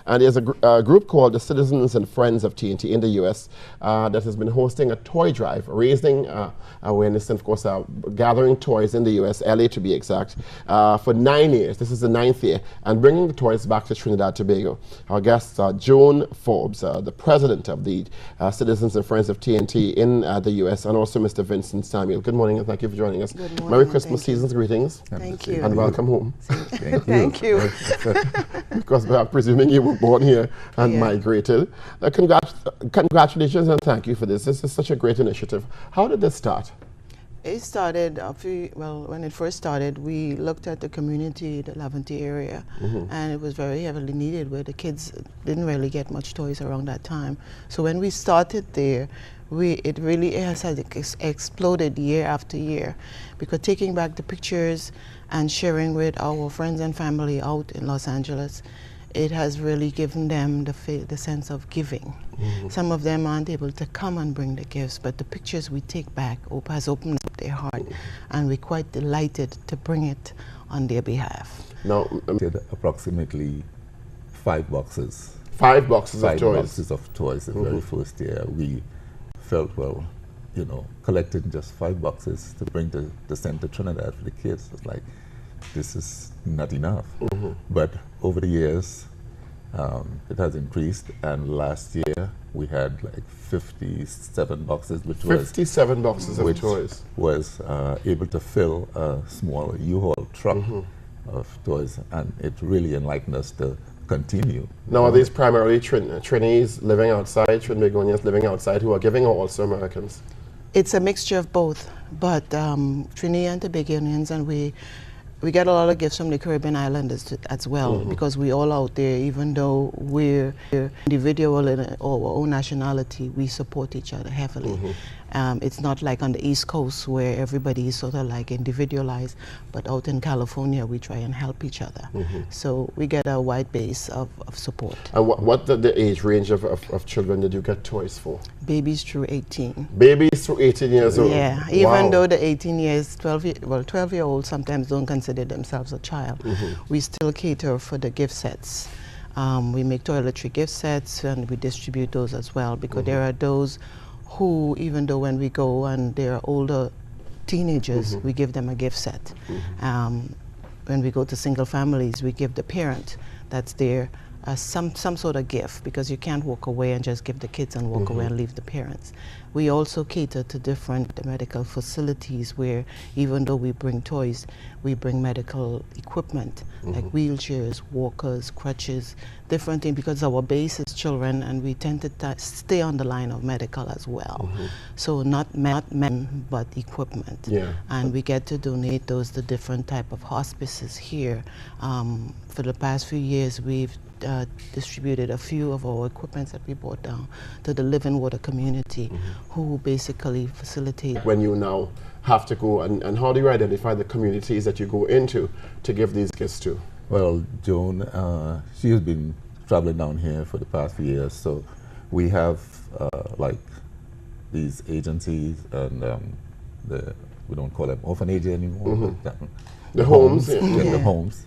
And there's a group called the Citizens and Friends of TNT in the U.S. That has been hosting a toy drive, raising awareness and, of course, gathering toys in the U.S., LA to be exact, for 9 years. This is the 9th year, and bringing the toys back to Trinidad Tobago. Our guests are Joan Forbes, the president of the Citizens and Friends of TNT in the U.S., and also Mr. Vincent Samuel. Good morning, and thank you for joining us. Good morning. Merry Christmas season's greetings. Thank you. And welcome home. Thank you. Because I'm presuming you were born here and migrated. Congratulations and thank you for this. This is such a great initiative. How did this start? It started, when it first started, we looked at the community, the Laventille area, and it was very heavily needed where the kids didn't really get much toys around that time. So when we started there, it really has exploded year after year, because taking back the pictures and sharing with our friends and family out in Los Angeles, it has really given them the sense of giving. Some of them aren't able to come and bring the gifts, but the pictures we take back has opened up their heart, and we're quite delighted to bring it on their behalf. Now, approximately 5 boxes. 5 boxes of toys. 5 boxes of toys the very first year. We felt, well, you know, collecting just 5 boxes to bring to the center Trinidad for the kids was like, this is not enough. But over the years, it has increased, and last year we had like 57 boxes, which 57 boxes of toys. Was able to fill a small U-Haul truck of toys, and it really enlightened us to continue. Now, are these primarily Trinis living outside, Trinbagonians living outside who are giving, or also Americans? It's a mixture of both, but Trini and Tobagonians, and we get a lot of gifts from the Caribbean islanders as well, because we all out there, even though we're individual in our own nationality, we support each other heavily. It's not like on the East Coast where everybody is sort of like individualized, but out in California we try and help each other. So we get a wide base of support. And what the age range of children did you get toys for? Babies through 18. Babies through 18 years old? Yeah, even though the 18 years, 12-year-olds sometimes don't consider themselves a child. We still cater for the gift sets. We make toiletry gift sets, and we distribute those as well, because there are those who, even though when we go and they're older teenagers, we give them a gift set. When we go to single families, we give the parent that's there some sort of gift, because you can't walk away and just give the kids and walk away and leave the parents. We also cater to different medical facilities where, even though we bring toys, we bring medical equipment like wheelchairs, walkers, crutches, different things, because our base is children, and we tend to stay on the line of medical as well. So not men, but equipment. And we get to donate those to different type of hospices here. For the past few years, we've distributed a few of our equipments that we brought down to the Living Water community, who basically facilitate. When you now have to go, and how do you identify the communities that you go into to give these gifts to? Well, Joan, she has been traveling down here for the past few years, so we have like these agencies, and we don't call them orphanage anymore, but the homes. The homes.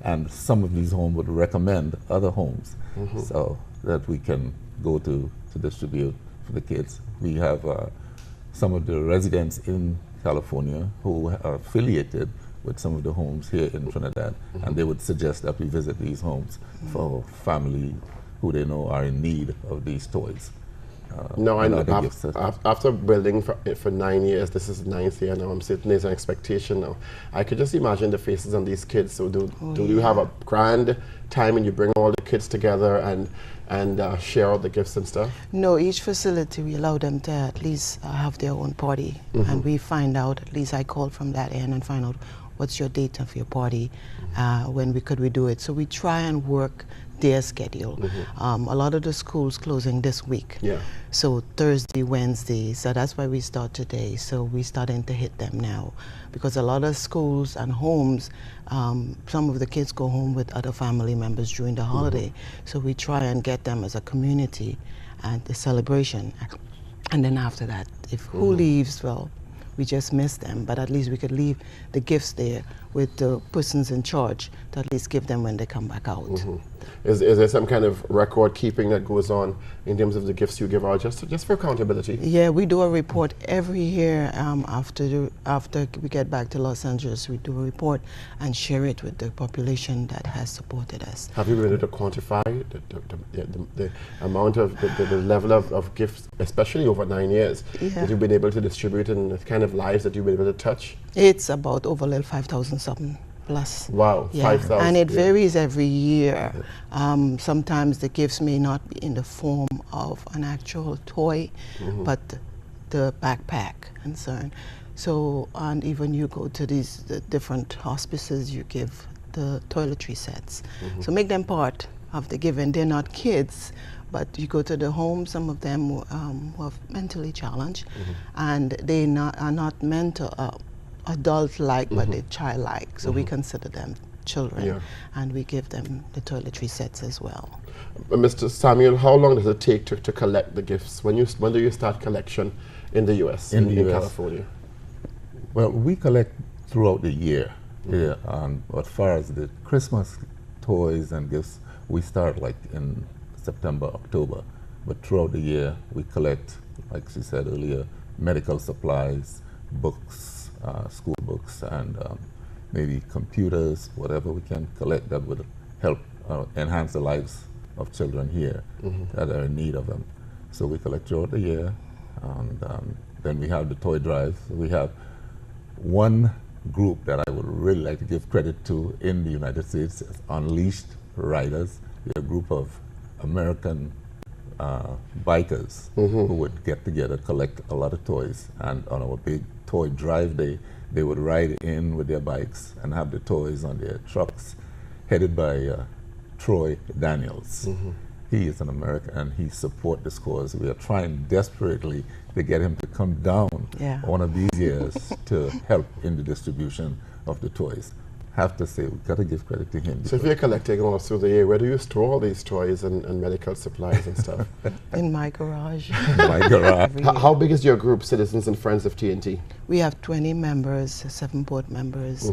And some of these homes would recommend other homes, so that we can go to distribute for the kids. We have some of the residents in California who are affiliated with some of the homes here in Trinidad, and they would suggest that we visit these homes for family who they know are in need of these toys. No, I know. After building for 9 years, this is the 9th year now, I'm sitting there's an expectation now. I could just imagine the faces on these kids. So do you have a grand time and you bring all the kids together and share out the gifts and stuff? No, each facility we allow them to at least have their own party, and we find out, at least I call from that end and find out what's your date of your party, when could we do it. So we try and work their schedule. A lot of the schools closing this week. So Thursday, Wednesday, so that's why we start today. So we're starting to hit them now, because a lot of schools and homes, some of the kids go home with other family members during the holiday. So we try and get them as a community and the celebration. And then after that, if who leaves, well, we just miss them, but at least we could leave the gifts there with the persons in charge to at least give them when they come back out. Is there some kind of record keeping that goes on in terms of the gifts you give out, just for accountability? Yeah, we do a report every year after we get back to Los Angeles. We do a report and share it with the population that has supported us. Have you been able to quantify the amount of, the level of gifts, especially over 9 years, that you've been able to distribute and the kind of lives that you've been able to touch? It's about over 5,000 something plus. Wow, 5,000. And it varies every year. Sometimes the gifts may not be in the form of an actual toy, but the backpack and so on. So, and even you go to the different hospices, you give the toiletry sets. So make them part of the giving. They're not kids, but you go to the home, some of them who are mentally challenged, and they are not mental, adult-like, but they're childlike. So we consider them children, and we give them the toiletry sets as well. Mr. Samuel, how long does it take to collect the gifts? When do you start collection in the U.S., in California? Well, we collect throughout the year. As far as the Christmas toys and gifts, we start like in September, October. But throughout the year, we collect, like she said earlier, medical supplies, books, school books, and maybe computers, whatever we can collect that would help enhance the lives of children here that are in need of them. So we collect throughout the year, and then we have the toy drive. We have one group that I would really like to give credit to in the United States, Unleashed Riders. They're a group of American bikers who would get together, collect a lot of toys, and on our big toy drive day, they would ride in with their bikes and have the toys on their trucks, headed by Troy Daniels. He is an American and he supports this cause. We are trying desperately to get him to come down one of these years to help in the distribution of the toys. Have to say, we've got to give credit to him. So if you're collecting all through the year, where do you store all these toys and medical supplies and stuff? In my garage. My garage. How big is your group, Citizens and Friends of TNT? We have 20 members, 7 board members.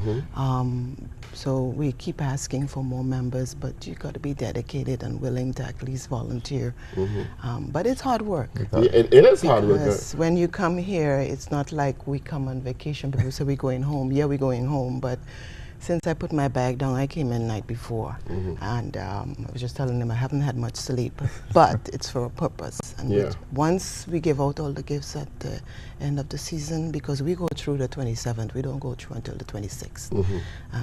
So we keep asking for more members, but you got to be dedicated and willing to at least volunteer. But it's hard work. It is hard work. Because when you come here, it's not like we come on vacation. People say we're going home. Yeah, we're going home, but since I put my bag down, I came in the night before, and I was just telling them I haven't had much sleep, but it's for a purpose. And once we give out all the gifts at the end of the season, because we go through the 27th, we don't go through until the 26th,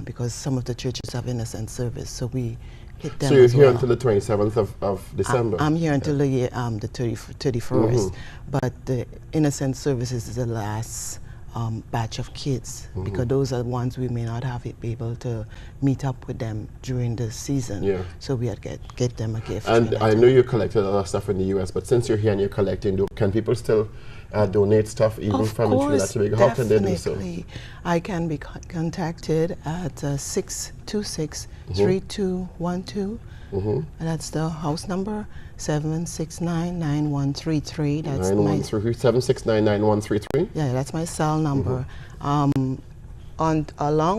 because some of the churches have innocent service, so we hit them. So you're here until the 27th of December? I'm here until the 31st, but the innocent services is the last batch of kids, because those are the ones we may not be able to meet up with them during the season. So we had get them a gift. And I know you collected a lot of stuff in the U.S., but since you're here and you're collecting, can people still donate stuff even from Trinidad Tobago? How can they do so? I can be contacted at 626-3212. And that's the house number, 769-9133. That's 769-9133? Yeah, that's my cell number. Along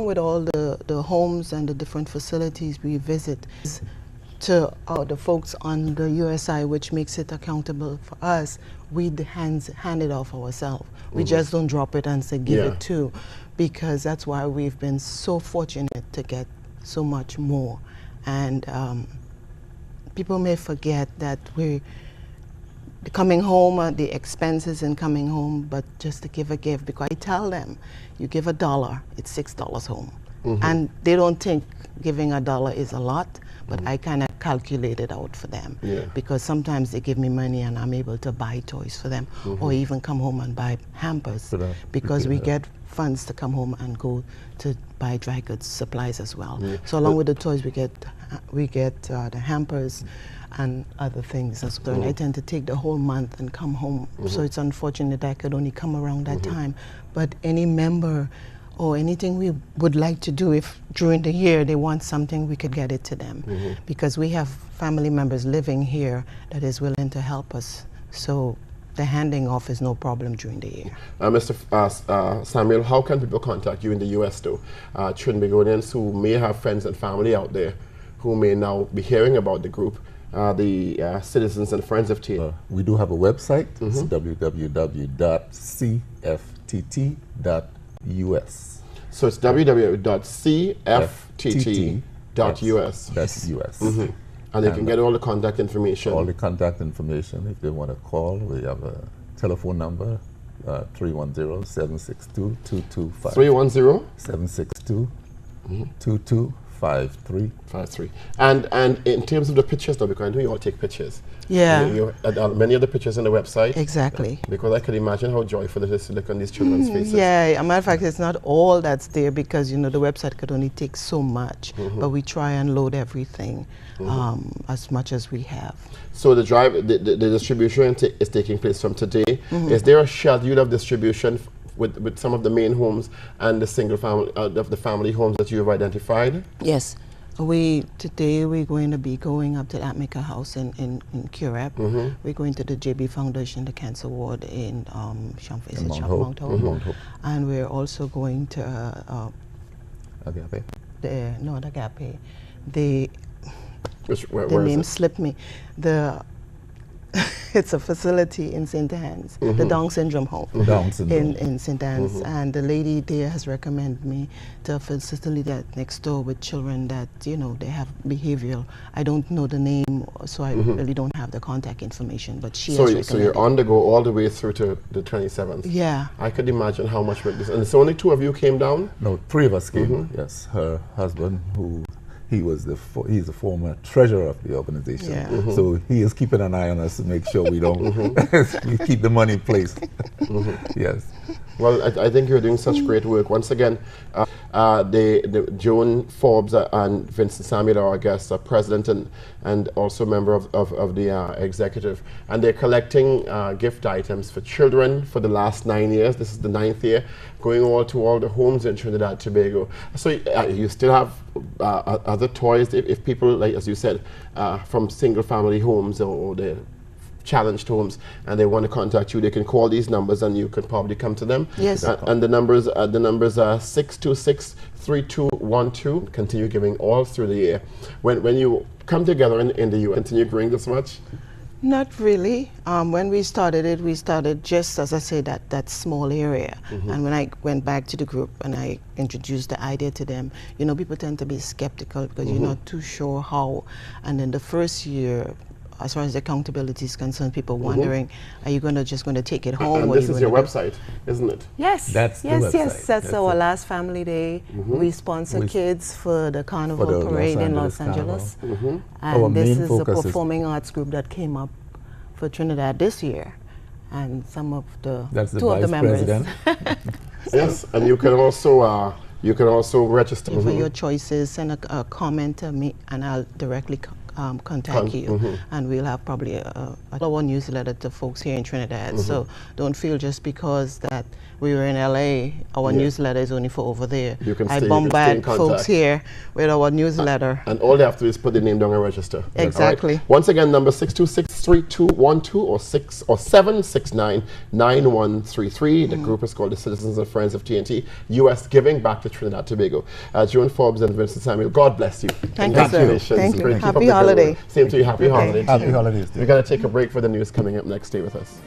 with all the homes and the different facilities we visit, to the folks on the USI, which makes it accountable for us, we hand it off ourselves. We just don't drop it and say give it to, because that's why we've been so fortunate to get so much more. And people may forget that we're coming home, the expenses in coming home, but just to give a gift, because I tell them, you give $1, it's $6 home. And they don't think giving $1 is a lot, but I kind of calculate it out for them, because sometimes they give me money and I'm able to buy toys for them, or even come home and buy hampers, because we get funds to come home and go to buy dry goods supplies as well. So along with the toys, we get the hampers and other things as well. And I tend to take the whole month and come home. So it's unfortunate I could only come around that time. But any member or anything we would like to do, if during the year they want something, we could get it to them. Because we have family members living here that is willing to help us. So the handing off is no problem during the year. Mr. Samuel, how can people contact you in the U.S. though? Trinbagonians who may have friends and family out there who may now be hearing about the group, the Citizens and Friends of TNT. We do have a website. It's www.cftt.us. So it's www.cftt.us. That's US. And they can get all the contact information. All the contact information. If they want to call, we have a telephone number, 310-762-2253. 310-762-2253. And in terms of the pictures, though, because I know you all take pictures. Yeah. Many of the pictures on the website. Exactly. Because I can imagine how joyful it is to look on these children's faces. Yeah, as a matter of fact, it's not all that's there because, the website could only take so much, but we try and load everything as much as we have. So the drive, the distribution is taking place from today. Is there a schedule of distribution with some of the main homes and the single family, of the family homes that you have identified? Yes. Today we're going to be going up to the Atmica House in Curep. We're going to the JB Foundation, the Cancer Ward in Mount Hope. And we're also going to Agape. the Agape. The name slipped me. It's a facility in St. Anne's, the Down Syndrome home in St. Anne's. And the lady there has recommended me to a facility that next door with children that, they have behavioral. I don't know the name, so I really don't have the contact information, but she has recommended. So you're on the go all the way through to the 27th? Yeah. I could imagine how much work this, and it's only 2 of you came down? No, 3 of us came, yes. Her husband, he's a former treasurer of the organization. So he is keeping an eye on us to make sure we don't we keep the money in place. Yes. Well, I think you're doing such great work. Once again, the Joan, Forbes, and Vincent Samuel are our guests, president and also member of the executive. And they're collecting gift items for children for the last 9 years. This is the 9th year, going to all the homes in Trinidad Tobago. So you still have other toys if people, like as you said, from single family homes or the challenged homes, and they want to contact you, they can call these numbers and you can probably come to them. Yes. And the numbers are 626-3212. Continue giving all through the year. When you come together in the U.S., continue growing this much? Not really. When we started just, as I say, that small area. And when I went back to the group and I introduced the idea to them, people tend to be skeptical because you're not too sure how. And then the first year, as far as accountability is concerned, people wondering, are you just going to take it home? And this is your website, isn't it? Yes. That's the website. Yes. That's our last family day. We sponsor kids for the Carnival Parade in Los Angeles. And this is a performing arts group that came up for Trinidad this year. And some of the two of the members. Yes, and you can also register for your choices. Send a comment to me, and I'll directly contact you, and we'll have probably our newsletter to folks here in Trinidad. So don't feel just because that we were in LA, our newsletter is only for over there. I bombard folks here with our newsletter. And all they have to do is put the name down and register. Exactly. Right. Once again, number 626-3212 or 769-9133. The group is called the Citizens and Friends of TNT, U.S. Giving Back to Trinidad Tobago. Joan Forbes and Vincent Samuel, God bless you. Thank you, sir. Thank you. Happy holiday. Same to you. Happy holiday. Happy holidays. We're going to take a break for the news coming up next. Stay with us.